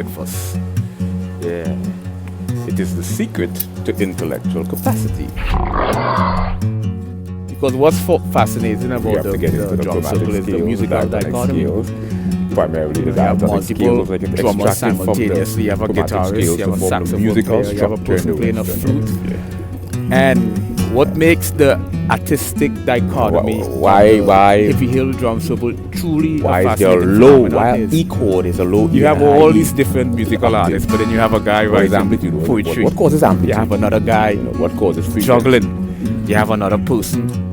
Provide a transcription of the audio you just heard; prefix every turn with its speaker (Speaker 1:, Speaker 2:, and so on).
Speaker 1: of us. Yeah. It is the secret to intellectual capacity. Because what's fascinating about the drum circle is the musical dichotomy.
Speaker 2: Primarily
Speaker 1: you have multiple drummers simultaneously. You have a guitarist, you have a saxophone player, you have a person playing a flute. And what makes the artistic dichotomy heavy hill drum circle truly
Speaker 2: why
Speaker 1: a
Speaker 2: is there
Speaker 1: fascinating
Speaker 2: low?
Speaker 1: phenomenon
Speaker 2: Why
Speaker 1: is
Speaker 2: E chord is a low?
Speaker 1: you have all these different musical artists, but then you have a guy writing poetry.
Speaker 2: What causes amplitude?
Speaker 1: You have another guy
Speaker 2: what causes frequency?
Speaker 1: juggling. You have another person